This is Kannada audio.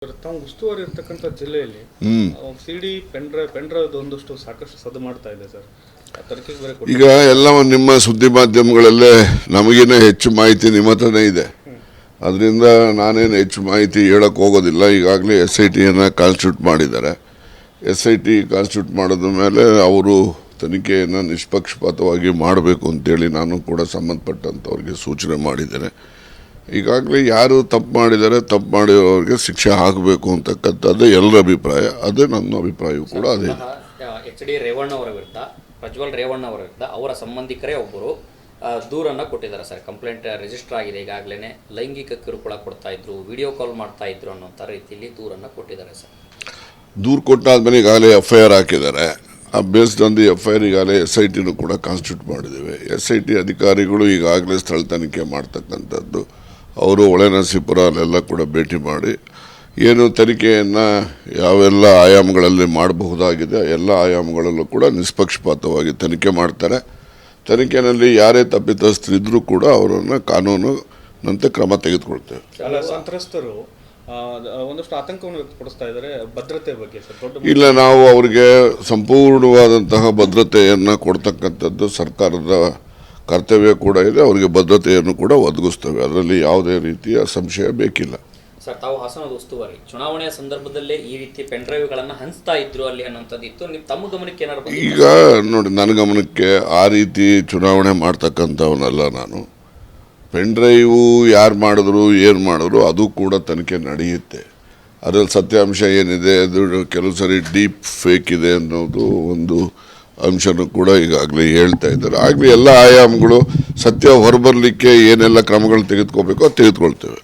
ತಾವು ಉಸ್ತುವಾರಿ ಇರ್ತಕ್ಕಂಥ ಜಿಲ್ಲೆಯಲ್ಲಿ ಸಿಡಿ ಪೆಂಡ್ರೈವ್ ಒಂದಷ್ಟು ಸಾಕಷ್ಟು ಸದ್ದು ಮಾಡ್ತಾ ಇದೆ ಸರ್. ಈಗ ಎಲ್ಲ ನಿಮ್ಮ ಸುದ್ದಿ ಮಾಧ್ಯಮಗಳಲ್ಲೇ ನಮಗಿನ್ನ ಹೆಚ್ಚು ಮಾಹಿತಿ ನಿಮ್ಮ ಹತ್ರನೇ ಇದೆ. ಅದರಿಂದ ನಾನೇನು ಹೆಚ್ಚು ಮಾಹಿತಿ ಹೇಳಕ್ಕೆ ಹೋಗೋದಿಲ್ಲ. ಈಗಾಗಲೇ SITಯನ್ನು ಕಾನ್ಸ್ಟಿಟ್ಯೂಟ್ ಮಾಡಿದ್ದಾರೆ. SIT ಕಾನ್ಸ್ಟಿಟ್ಯೂಟ್ ಮಾಡಿದ ಮೇಲೆ ಅವರು ತನಿಖೆಯನ್ನು ನಿಷ್ಪಕ್ಷಪಾತವಾಗಿ ಮಾಡಬೇಕು ಅಂತೇಳಿ ನಾನು ಕೂಡ ಸಂಬಂಧಪಟ್ಟಂಥವ್ರಿಗೆ ಸೂಚನೆ ಮಾಡಿದ್ದೇನೆ. ಈಗಾಗಲೇ ಯಾರು ತಪ್ಪು ಮಾಡಿದ್ದಾರೆ, ತಪ್ಪು ಮಾಡಿರೋರಿಗೆ ಶಿಕ್ಷೆ ಆಗಬೇಕು ಅಂತಕ್ಕಂಥದ್ದು ಎಲ್ಲರ ಅಭಿಪ್ರಾಯ. ಅದೇ ನನ್ನ ಅಭಿಪ್ರಾಯವೂ ಕೂಡ ಅದೇ. HD ರೇವಣ್ಣ ಅವರ ವಿರುದ್ಧ, ಪ್ರಜ್ವಲ್ ರೇವಣ್ಣ ಅವರ ವಿರುದ್ಧ ಅವರ ಸಂಬಂಧಿಕರೇ ಒಬ್ಬರು ದೂರನ್ನು ಕೊಟ್ಟಿದ್ದಾರೆ ಸರ್. ಕಂಪ್ಲೇಂಟ್ ರಿಜಿಸ್ಟರ್ ಆಗಿದೆ. ಈಗಾಗಲೇ ಲೈಂಗಿಕ ಕಿರುಕುಳ ಕೊಡ್ತಾ ಇದ್ರು, ವಿಡಿಯೋ ಕಾಲ್ ಮಾಡ್ತಾ ಇದ್ರು ಅನ್ನೋಂಥ ರೀತಿಯಲ್ಲಿ ದೂರನ್ನು ಕೊಟ್ಟಿದ್ದಾರೆ ಸರ್. ದೂರು ಕೊಟ್ಟಾದ್ಮೇಲೆ ಈಗಾಗಲೇ FIR ಹಾಕಿದ್ದಾರೆ. ಬೇಸ್ಡ್ ಆನ್ ದಿ FIR ಈಗಾಗಲೇ SITನೂ ಕೂಡ ಕಾನ್ಸ್ಟಿಟ್ಯೂಟ್ ಮಾಡಿದ್ದೇವೆ. SIT ಅಧಿಕಾರಿಗಳು ಈಗಾಗಲೇ ಸ್ಥಳ ತನಿಖೆ ಮಾಡ್ತಕ್ಕಂಥದ್ದು. ಅವರು ಹೊಳೆನರಸೀಪುರ ಅಲ್ಲೆಲ್ಲ ಕೂಡ ಭೇಟಿ ಮಾಡಿ ಏನು ತನಿಖೆಯನ್ನು ಯಾವೆಲ್ಲ ಆಯಾಮಗಳಲ್ಲಿ ಮಾಡಬಹುದಾಗಿದೆ ಎಲ್ಲ ಆಯಾಮಗಳಲ್ಲೂ ಕೂಡ ನಿಷ್ಪಕ್ಷಪಾತವಾಗಿ ತನಿಖೆ ಮಾಡ್ತಾರೆ. ತನಿಖೆಯಲ್ಲಿ ಯಾರೇ ತಪ್ಪಿತಸ್ಥರಿದ್ರೂ ಕೂಡ ಅವರನ್ನು ಕಾನೂನಿನಂತೆ ಕ್ರಮ ತೆಗೆದುಕೊಳ್ತೇವೆ. ಸಂತ್ರಸ್ತರು ಒಂದಷ್ಟು ಆತಂಕವನ್ನು ವ್ಯಕ್ತಪಡಿಸ್ತಾ ಇದ್ದಾರೆ ಭದ್ರತೆ ಬಗ್ಗೆ ಸರ್. ಇಲ್ಲ, ನಾವು ಅವರಿಗೆ ಸಂಪೂರ್ಣವಾದಂತಹ ಭದ್ರತೆಯನ್ನು ಕೊಡ್ತಕ್ಕಂಥದ್ದು ಸರ್ಕಾರದ ಕರ್ತವ್ಯ ಕೂಡ ಇದೆ. ಅವರಿಗೆ ಭದ್ರತೆಯನ್ನು ಕೂಡ ಒದಗಿಸ್ತೇವೆ. ಅದರಲ್ಲಿ ಯಾವುದೇ ರೀತಿಯ ಸಂಶಯ ಬೇಕಿಲ್ಲ ಸರ್. ತಾವು ಹಾಸನದ ಉಸ್ತುವಾರಿ, ಚುನಾವಣೆಯ ಸಂದರ್ಭದಲ್ಲೇ ಈ ರೀತಿ ಪೆನ್ಡ್ರೈವ್ಗಳನ್ನು ಹಂಚ್ತಾ ಇದ್ರು ಅಲ್ಲಿ ಅನ್ನೋಂಥದ್ದು ಇತ್ತು. ನೀವು ತಮ್ಮ ಗಮನಕ್ಕೆ ಏನಾದ್ರು? ಈಗ ನೋಡಿ, ನನ್ನ ಗಮನಕ್ಕೆ ಆ ರೀತಿ ಚುನಾವಣೆ ಮಾಡ್ತಕ್ಕಂಥವನಲ್ಲ ನಾನು. ಪೆನ್ಡ್ರೈವು ಯಾರು ಮಾಡಿದ್ರು ಏನು ಮಾಡಿದ್ರು ಅದು ಕೂಡ ತನಿಖೆ ನಡೆಯುತ್ತೆ. ಅದರಲ್ಲಿ ಸತ್ಯಾಂಶ ಏನಿದೆ, ಅದು ಕೆಲವು ಸರಿ ಡೀಪ್ ಫೇಕ್ ಇದೆ ಅನ್ನೋದು ಒಂದು ಅಂಶನೂ ಕೂಡ ಈಗಾಗಲೇ ಹೇಳ್ತಾ ಇದ್ದಾರೆ. ಆಗಲೇ ಎಲ್ಲ ಆಯಾಮಗಳು ಸತ್ಯ ಹೊರಬರಲಿಕ್ಕೆ ಏನೆಲ್ಲ ಕ್ರಮಗಳು ತೆಗೆದುಕೋಬೇಕೋ ತೆಗೆದುಕೊಳ್ತೇವೆ.